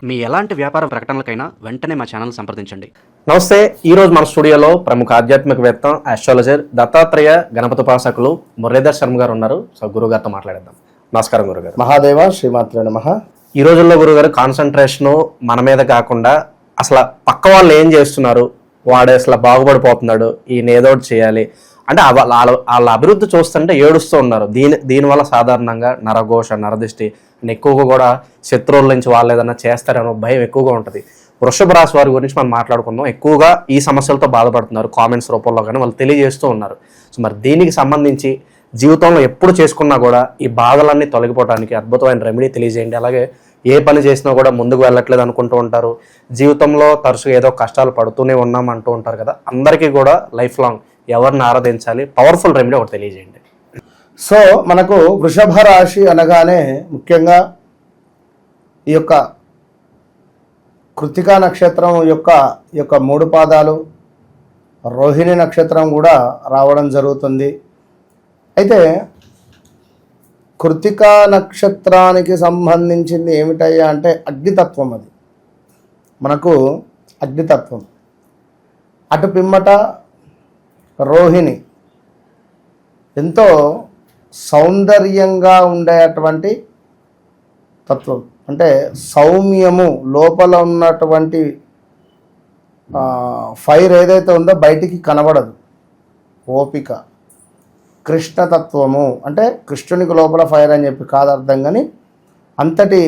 మీ ఎలాంటి వ్యాపార ప్రకటనలకైనా వెంటనే మా ఛానల్ సంప్రదించండి. నమస్తే. ఈరోజు మన స్టూడియోలో ప్రముఖ ఆధ్యాత్మికవేత్త, ఆస్ట్రాలజర్, దత్తాత్రేయ గణపతోపాసకులు మురళీధర్ శర్మ గారు ఉన్నారు. సో గురుగారితో మాట్లాడేద్దాం. నమస్కారం గురుగారు. మహాదేవ శ్రీమాత్రే నమః. ఈ రోజుల్లో గురుగారు కాన్సన్ట్రేషను మన మీద కాకుండా అసలు పక్క వాళ్ళు ఏం చేస్తున్నారు, వాడు అసలు బాగుపడిపోతున్నాడు, ఈయన ఏదో ఒకటి చేయాలి అంటే వాళ్ళ అభివృద్ధి చూస్తుంటే ఏడుస్తూ ఉన్నారు. దీనివల్ల సాధారణంగా నరఘోష, నరదిష్టి ఎక్కువగా కూడా శత్రువుల నుంచి వాళ్ళు ఏదైనా చేస్తారనో భయం ఎక్కువగా ఉంటుంది. వృషభ రాశి వారి గురించి మనం మాట్లాడుకుందాం. ఎక్కువగా ఈ సమస్యలతో బాధపడుతున్నారు, కామెంట్స్ రూపంలో కానీ వాళ్ళు తెలియజేస్తూ ఉన్నారు. సో మరి దీనికి సంబంధించి జీవితంలో ఎప్పుడు చేసుకున్నా కూడా ఈ బాధలన్నీ తొలగిపోవడానికి అద్భుతమైన రెమెడీ తెలియజేయండి. అలాగే ఏ పని చేసినా కూడా ముందుకు వెళ్ళట్లేదు అనుకుంటూ ఉంటారు, జీవితంలో తరచుగా ఏదో కష్టాలు పడుతూనే ఉన్నాం అంటూ ఉంటారు కదా, అందరికీ కూడా లైఫ్ లాంగ్ ఎవరిని ఆరాధించాలి, పవర్ఫుల్ రెమెడీ ఒకటి తెలియజేయండి. సో మనకు వృషభ రాశి అనగానే ముఖ్యంగా ఈ యొక్క కృత్తికా నక్షత్రం యొక్క 3 పాదాలు, రోహిణి నక్షత్రం కూడా రావడం జరుగుతుంది. అయితే కృత్తికా నక్షత్రానికి సంబంధించింది ఏమిటయ్యా అంటే అగ్నితత్వం. అది మనకు అగ్నితత్వం. అటు పిమ్మట రోహిణి ఎంతో సౌందర్యంగా ఉండేటువంటి తత్వం, అంటే సౌమ్యము, లోపల ఉన్నటువంటి ఫైర్ ఏదైతే ఉందో బయటికి కనబడదు, ఓపిక. కృష్ణతత్వము అంటే కృష్ణునికి లోపల ఫైర్ అని చెప్పి కాదు అర్థం, కానీ అంతటి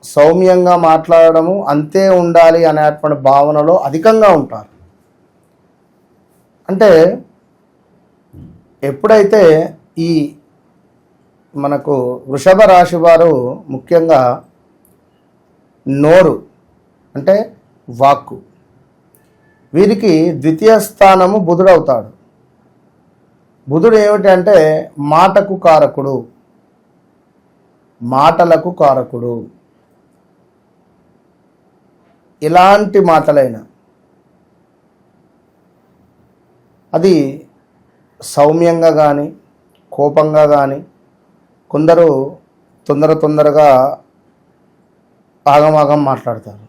సౌమ్యంగా మాట్లాడడము, అంతే ఉండాలి అనేటువంటి భావనలో అధికంగా ఉంటారు. అంటే ఎప్పుడైతే ఈ మనకు వృషభ రాశి వారు ముఖ్యంగా నోరు అంటే వాక్కు, వీరికి ద్వితీయ స్థానము బుధుడు అవుతాడు. బుధుడు ఏమిటంటే మాటకు కారకుడు, మాటలకు కారకుడు. ఎలాంటి మాటలైనా అది సౌమ్యంగా కానీ కోపంగా కానీ, కొందరు తొందరగా ఆగమాగం మాట్లాడతారు.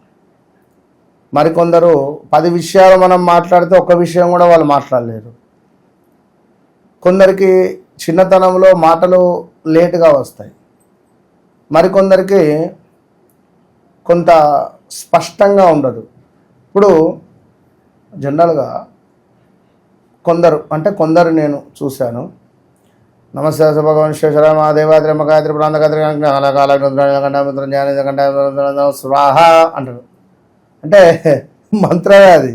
మరికొందరు 10 విషయాలు మనం మాట్లాడితే ఒక్క విషయం కూడా వాళ్ళు మాట్లాడలేరు. కొందరికి చిన్నతనంలో మాటలు లేటుగా వస్తాయి, మరికొందరికి కొంత స్పష్టంగా ఉండదు. ఇప్పుడు జనరల్గా కొందరు నేను చూశాను, నమస్తే భగవాన్ శ్రీశ్వర మహాదేవాద్రి మగాద్రి ప్రాంతగాద్రి స్వాహ అంటారు. అంటే మంత్రమే అది,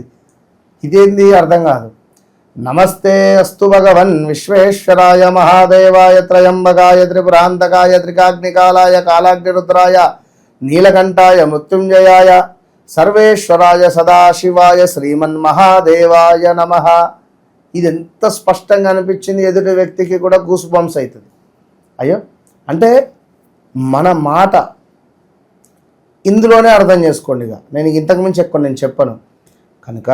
ఇదేంది అర్థం కాదు. నమస్తే అస్తు భగవన్ విశ్వేశ్వరాయ మహాదేవాయ త్రయంబకాయ త్రిపురాంతకాయ త్రికాగ్నికాలాయ కాలాగ్నిరుద్రాయ నీలకంఠాయ మృత్యుంజయాయ సర్వేశ్వరాయ సదాశివాయ శ్రీమన్మహాదేవాయ నమః. ఇది ఎంత స్పష్టంగా అనిపించింది, ఎదుటి వ్యక్తికి కూడా గూస్ బంప్స్ అవుతుంది. అయ్యో అంటే మన మాట ఇందులోనే అర్థం చేసుకోండి. ఇక నేను ఇంతకుమించి ఎక్కువ నేను చెప్పను. కనుక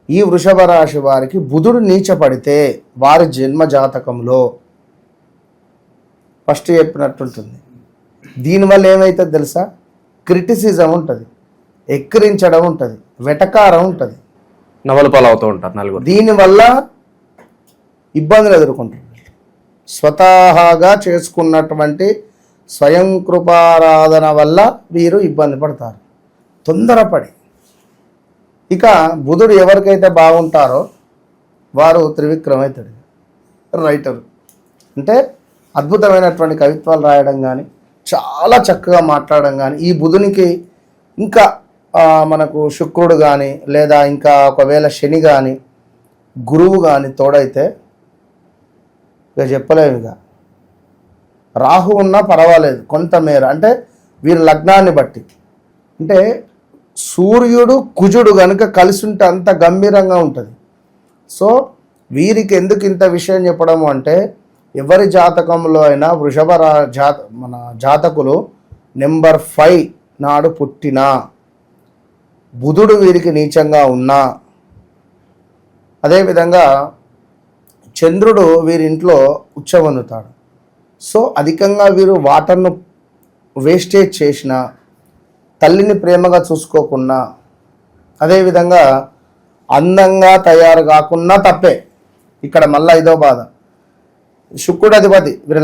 ఈ వృషభ రాశి వారికి బుధుడు నీచపడితే వారి జన్మ జాతకంలో ఫస్ట్ చెప్పినట్టుంటుంది. దీనివల్ల ఏమవుతుంది తెలుసా? క్రిటిసిజం ఉంటుంది, ఎక్కిరించడం ఉంటుంది, వెటకారం ఉంటుంది, నవలపాలు అవుతూ ఉంటారు నలుగురు. దీనివల్ల ఇబ్బందులు ఎదుర్కొంటారు. స్వతహాగా చేసుకున్నటువంటి స్వయం కృపారాధన వల్ల వీరు ఇబ్బంది పడతారు తొందరపడి. ఇక బుధుడు ఎవరికైతే బాగుంటారో వారు త్రివిక్రమవుతాడు, రైటరు. అంటే అద్భుతమైనటువంటి కవిత్వాలు రాయడం కానీ, చాలా చక్కగా మాట్లాడడం కానీ, ఈ బుధునికి ఇంకా మనకు శుక్రుడు కానీ, లేదా ఇంకా ఒకవేళ శని కానీ, గురువు కానీ తోడైతే ఇక చెప్పలేము. ఇక రాహు ఉన్నా పర్వాలేదు కొంతమేర, అంటే వీరి లగ్నాన్ని బట్టి. అంటే సూర్యుడు కుజుడు కనుక కలిసి ఉంటే అంత గంభీరంగా ఉంటుంది. సో వీరికి ఎందుకు ఇంత విషయం చెప్పడము అంటే, ఎవరి జాతకంలో అయినా మన జాతకులు నెంబర్ 5 నాడు పుట్టినా బుధుడు వీరికి నీచంగా ఉన్నా, అదేవిధంగా చంద్రుడు వీరింట్లో ఉచ్చబొందుతాడు. సో అధికంగా వీరు వాటర్ను వేస్టేజ్ చేసిన, తల్లిని ప్రేమగా చూసుకోకున్నా, అదేవిధంగా అందంగా తయారు కాకున్నా తప్పే. ఇక్కడ మళ్ళీ ఇదో బాధ. శుక్రుడు అధిపతి వీరి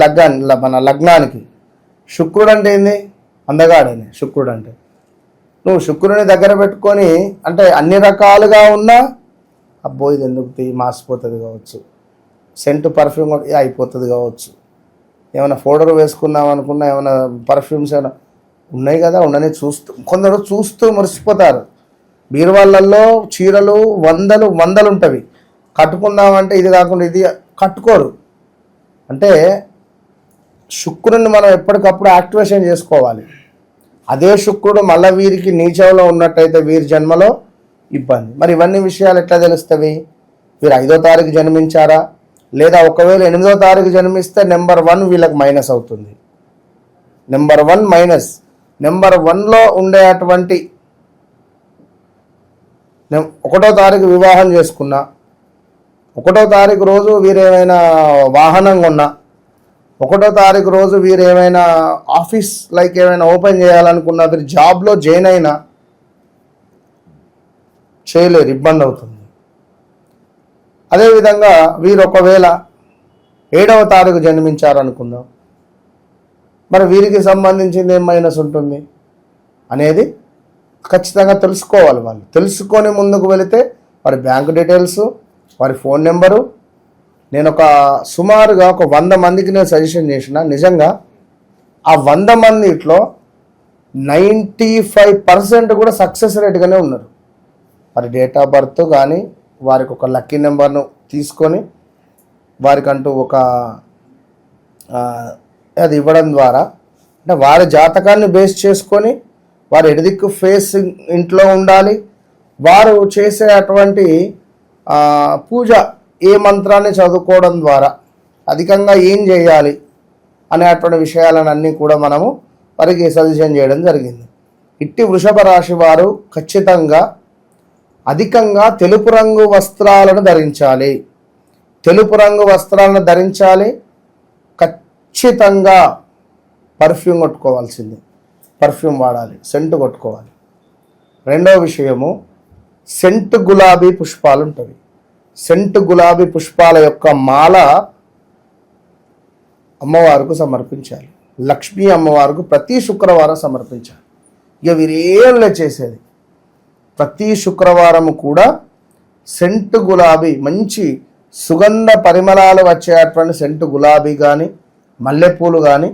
మన లగ్నానికి. శుక్రుడు అంటే ఏంది? అందగాడని శుక్రుడు అంటే. నువ్వు శుక్రుడిని దగ్గర పెట్టుకొని అంటే అన్ని రకాలుగా ఉన్నా అబ్బో ఇది ఎందుకు మాసిపోతుంది కావచ్చు, సెంటు పర్ఫ్యూమ్ కూడా అయిపోతుంది కావచ్చు, ఏమైనా పౌడర్ వేసుకుందాం అనుకున్నా ఏమైనా పర్ఫ్యూమ్స్ ఏమైనా ఉన్నాయి కదా ఉండని కొందరు చూస్తూ మురిసిపోతారు. బీరువాళ్ళల్లో చీరలు వందలు ఉంటవి, కట్టుకుందామంటే ఇది కాకుండా ఇది కట్టుకోరు. అంటే శుక్రుడిని మనం ఎప్పటికప్పుడు యాక్టివేషన్ చేసుకోవాలి. అదే శుక్రుడు మళ్ళీ వీరికి నీచంలో ఉన్నట్టయితే వీరి జన్మలో ఇబ్బంది. మరి ఇవన్నీ విషయాలు ఎట్లా తెలుస్తాయి? వీరు 5వ తారీఖు జన్మించారా, లేదా ఒకవేళ 8వ తారీఖు జన్మిస్తే నెంబర్ 1 వీళ్ళకి మైనస్ అవుతుంది. Number 1 minus. నెంబర్ 1లో ఉండేటువంటి 1వ తారీఖు వివాహం చేసుకున్నా, 1వ తారీఖు రోజు వీరేమైనా వాహనం కొన్నా, 1వ తారీఖు రోజు వీరు ఏమైనా ఆఫీస్ లైక్ ఏమైనా ఓపెన్ చేయాలనుకున్నా, వీరు జాబ్లో జాయిన్ అయినా చేయలేరు, ఇబ్బంది అవుతుంది. అదేవిధంగా వీరు ఒకవేళ 7వ తారీఖు జన్మించారనుకుందాం, మరి వీరికి సంబంధించింది ఏం మైనస్ ఉంటుంది అనేది ఖచ్చితంగా తెలుసుకోవాలి. వాళ్ళు తెలుసుకొని ముందుకు వెళితే వారి బ్యాంకు డీటెయిల్స్, వారి ఫోన్ నెంబరు, నేను సుమారుగా 100 మందికి నేను సజెషన్ చేసిన. నిజంగా ఆ 100 మందిలో 95% కూడా సక్సెస్ రేట్గానే ఉన్నారు. వారి డేట్ ఆఫ్ బర్త్ కానీ వారికి ఒక లక్కీ నెంబర్ను తీసుకొని వారికంటూ అది ఇవ్వడం ద్వారా, అంటే వారి జాతకాన్ని బేస్ చేసుకొని వారు ఎడదిక్కు ఫేస్ ఇంట్లో ఉండాలి, వారు చేసే అటువంటి పూజ ఏ మంత్రాన్ని చదువుకోవడం ద్వారా అధికంగా ఏం చేయాలి అనేటువంటి విషయాలన్నీ కూడా మనము వారికి సజెషన్ చేయడం జరిగింది. ఇట్టి వృషభ రాశి వారు ఖచ్చితంగా అధికంగా తెలుపు రంగు వస్త్రాలను ధరించాలి. తెలుపు రంగు వస్త్రాలను ధరించాలి. ఖచ్చితంగా పర్ఫ్యూమ్ కొట్టుకోవాల్సింది, పర్ఫ్యూమ్ వాడాలి, సెంటు కొట్టుకోవాలి. రెండవ విషయము, సెంటు గులాబీ పుష్పాలు ఉంటుంది. సెంటు గులాబీ పుష్పాల యొక్క మాల అమ్మవారికి సమర్పించాలి. లక్ష్మీ అమ్మవారికి ప్రతి శుక్రవారం సమర్పించాలి. ఇక వీరేళ్ళే చేసేది ప్రతి శుక్రవారము కూడా సెంటు గులాబీ, మంచి సుగంధ పరిమళాలు వచ్చేటువంటి సెంటు గులాబీ కానీ మల్లెపూలు కానీ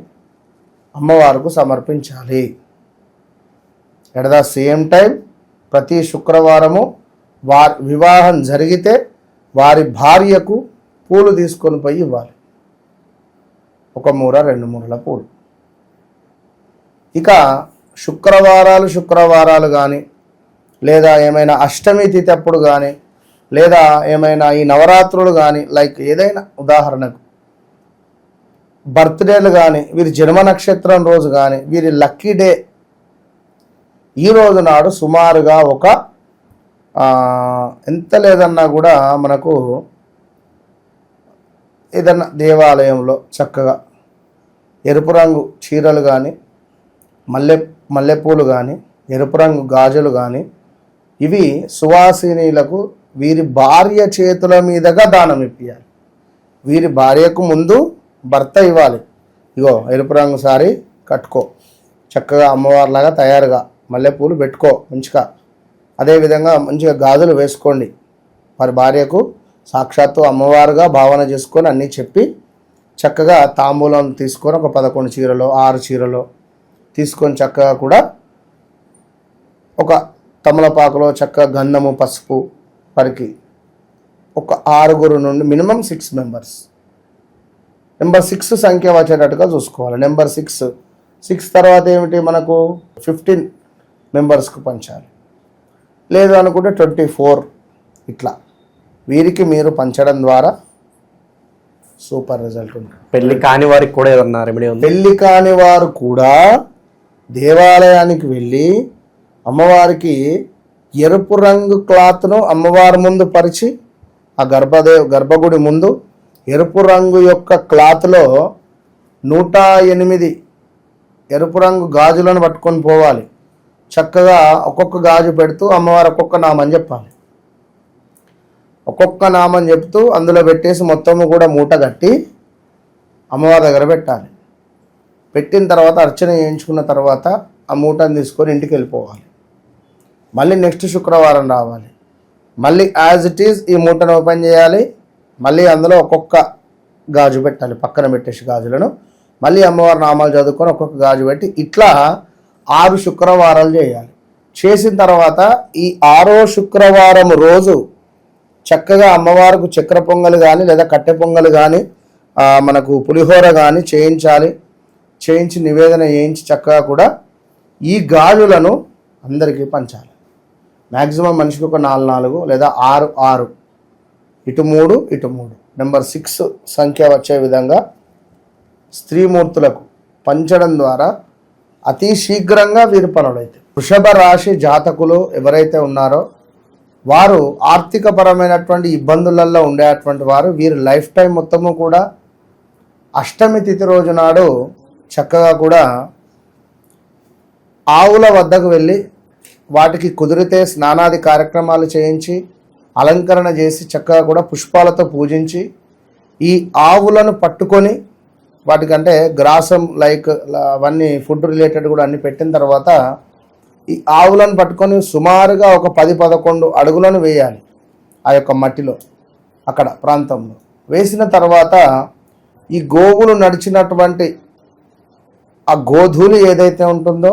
అమ్మవారికి సమర్పించాలి. ఎట్ ద సేమ్ టైం ప్రతి శుక్రవారము వారి వివాహం జరిగితే వారి భార్యకు పూలు తీసుకొని పోయి ఇవ్వాలి. 1 మూర 2 మూరల పూలు. ఇక శుక్రవారాలు కానీ, లేదా ఏమైనా అష్టమి తిథి అప్పుడు కానీ, లేదా ఏమైనా ఈ నవరాత్రులు కానీ, లైక్ ఏదైనా ఉదాహరణకు బర్త్డేలు కానీ, వీరి జన్మ నక్షత్రం రోజు కానీ, వీరి లక్కీ డే ఈ రోజు నాడు సుమారుగా ఎంత లేదన్నా కూడా మనకు ఏదన్నా దేవాలయంలో చక్కగా ఎరుపు రంగు చీరలు కానీ, మల్లెపూలు కానీ, ఎరుపు రంగు గాజులు కానీ, ఇవి సువాసినీలకు వీరి భార్య చేతుల మీదుగా దానం ఇప్పించాలి. వీరి భార్యకు ముందు భర్త ఇవ్వాలి. ఇగో ఎరుపు రంగు సారీ కట్టుకో, చక్కగా అమ్మవారిలాగా తయారుగా మల్లెపూలు పెట్టుకో మంచిగా, అదేవిధంగా మంచిగా గాజులు వేసుకోండి. వారి భార్యకు సాక్షాత్తు అమ్మవారుగా భావన చేసుకొని అన్నీ చెప్పి చక్కగా తాంబూలం తీసుకొని 11 చీరలో 6 చీరలో తీసుకొని చక్కగా కూడా ఒక తమలపాకులో చక్కగా గంధము పసుపు వారికి 6 నుండి మినిమం 6 మెంబర్స్, నెంబర్ 6 సంఖ్య వచ్చేటట్టుగా చూసుకోవాలి. నెంబర్ 6 తర్వాత ఏమిటి మనకు 15 మెంబర్స్కు పంచాలి. లేదు అనుకుంటే 24 ఇట్లా వీరికి మీరు పంచడం ద్వారా సూపర్ రిజల్ట్ ఉంటుంది. పెళ్లి కాని వారికి కూడా ఏదన్నా రెమెడీ ఉంది? పెళ్లి కాని వారు కూడా దేవాలయానికి వెళ్ళి అమ్మవారికి ఎరుపు రంగు క్లాత్ను అమ్మవారి ముందు పరిచి, ఆ గర్భగుడి ముందు ఎరుపు రంగు యొక్క క్లాత్లో 108 ఎరుపు రంగు గాజులను పట్టుకొని పోవాలి. చక్కగా ఒక్కొక్క గాజు పెడుతూ అమ్మవారు ఒక్కొక్క నామం చెప్పాలి. ఒక్కొక్క నామం చెప్తూ అందులో పెట్టేసి మొత్తము కూడా మూట కట్టి అమ్మవారి దగ్గర పెట్టాలి. పెట్టిన తర్వాత అర్చన చేయించుకున్న తర్వాత ఆ మూటను తీసుకొని ఇంటికి వెళ్ళిపోవాలి. మళ్ళీ నెక్స్ట్ శుక్రవారం రావాలి. మళ్ళీ యాజ్ ఇట్ ఈజ్ ఈ మూటను ఓపెన్ చేయాలి. మళ్ళీ అందులో ఒక్కొక్క గాజు పెట్టాలి. పక్కన పెట్టేసి గాజులను మళ్ళీ అమ్మవారి నామాలు చదువుకొని ఒక్కొక్క గాజు పెట్టి ఇట్లా 6 శుక్రవారాలు చేయాలి. చేసిన తర్వాత ఈ 6వ శుక్రవారం రోజు చక్కగా అమ్మవారికి చక్కెర పొంగలు కానీ లేదా కట్టె పొంగలు కానీ మనకు పులిహోర కానీ చేయించాలి. చేయించి నివేదన చేయించి చక్కగా కూడా ఈ గాజులను అందరికీ పంచాలి. మ్యాక్సిమం మనిషికి ఒక 4 లేదా 6 ఇటు 3 ఇటు 3 నెంబర్ 6 సంఖ్య వచ్చే విధంగా స్త్రీమూర్తులకు పంచడం ద్వారా అతి శీఘ్రంగా వీరి పనులైతే. వృషభ రాశి జాతకులు ఎవరైతే ఉన్నారో వారు ఆర్థికపరమైనటువంటి ఇబ్బందులలో ఉండేటువంటి వారు వీరి లైఫ్ టైం మొత్తము కూడా అష్టమి తిథి రోజు నాడు చక్కగా కూడా ఆవుల వద్దకు వెళ్ళి వాటికి కుదిరితే స్నానాది కార్యక్రమాలు చేయించి అలంకరణ చేసి చక్కగా కూడా పుష్పాలతో పూజించి ఈ ఆవులను పట్టుకొని వాటికంటే గ్రాసం లైక్ అవన్నీ ఫుడ్ రిలేటెడ్ కూడా అన్ని పెట్టిన తర్వాత ఈ ఆవులను పట్టుకొని సుమారుగా ఒక 10-11 అడుగులను వేయాలి ఆ యొక్క మట్టిలో అక్కడ ప్రాంతంలో. వేసిన తర్వాత ఈ గోవులు నడిచినటువంటి ఆ గోధూళి ఏదైతే ఉంటుందో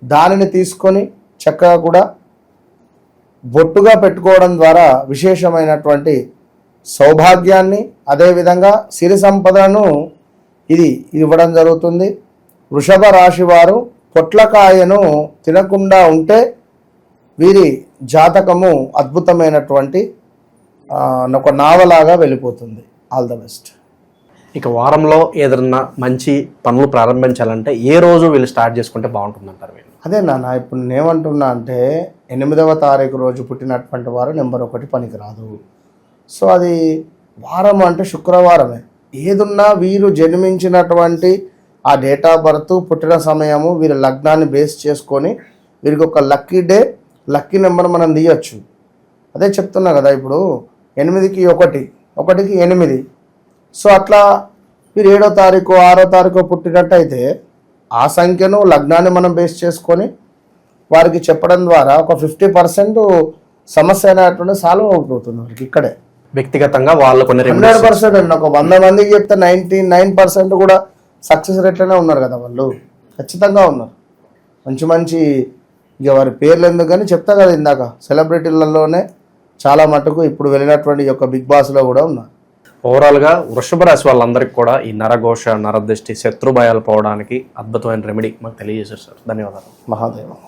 దానిని తీసుకొని చక్కగా కూడా బొట్టుగా పెట్టుకోవడం ద్వారా విశేషమైనటువంటి సౌభాగ్యాన్ని అదేవిధంగా సిరి సంపదను ఇది ఇవ్వడం జరుగుతుంది. వృషభ రాశి వారు పొట్లకాయను తినకుండా ఉంటే వీరి జాతకము అద్భుతమైనటువంటి ఒక నావలాగా వెళ్ళిపోతుంది. All the best. ఇక వారంలో ఏదన్నా మంచి పనులు ప్రారంభించాలంటే ఏ రోజు వీళ్ళు స్టార్ట్ చేసుకుంటే బాగుంటుందంటారు వీళ్ళు? అదే నాన్న, ఇప్పుడు నేనేమంటున్నా అంటే 8వ తారీఖు రోజు పుట్టినటువంటి వారు నెంబర్ 1 పనికి రాదు. సో అది వారం అంటే శుక్రవారమే. ఏదున్నా వీరు జన్మించినటువంటి ఆ డేట్ ఆఫ్ బర్త్ పుట్టిన సమయము వీరి లగ్నాన్ని బేస్ చేసుకొని వీరికి ఒక లక్కీ డే లక్కీ నెంబర్ మనం తీయచ్చు. అదే చెప్తున్నా కదా, ఇప్పుడు 8కి 1, 1కి 8. సో అట్లా మీరు 7వ తారీఖు 6వ తారీఖు పుట్టినట్టయితే ఆ సంఖ్యను లగ్నాన్ని మనం బేస్ చేసుకొని వారికి చెప్పడం ద్వారా ఒక 50% సమస్య అనేటువంటి సాల్వ్ అవుతుంది వారికి ఇక్కడే. వ్యక్తిగతంగా వాళ్ళు కొన్ని 100% అండి. ఒక 100 మందికి చెప్తే 99% కూడా సక్సెస్ రేట్లోనే ఉన్నారు కదా వాళ్ళు. ఖచ్చితంగా ఉన్నారు. మంచి ఇక వారి పేర్లు ఎందుకు కానీ చెప్తా కదా ఇందాక, సెలబ్రిటీలలోనే చాలా మటుకు ఇప్పుడు వెళ్ళినటువంటి యొక్క బిగ్ బాస్లో కూడా ఉన్నారు. ఓవరాల్గా వృషభ రాశి వాళ్ళందరికీ కూడా ఈ నరఘోష నరదృష్టి శత్రు భయాలు పోవడానికి అద్భుతమైన రెమెడీ మాకు తెలియజేశారు సార్. ధన్యవాదాలు. మహాదేవ.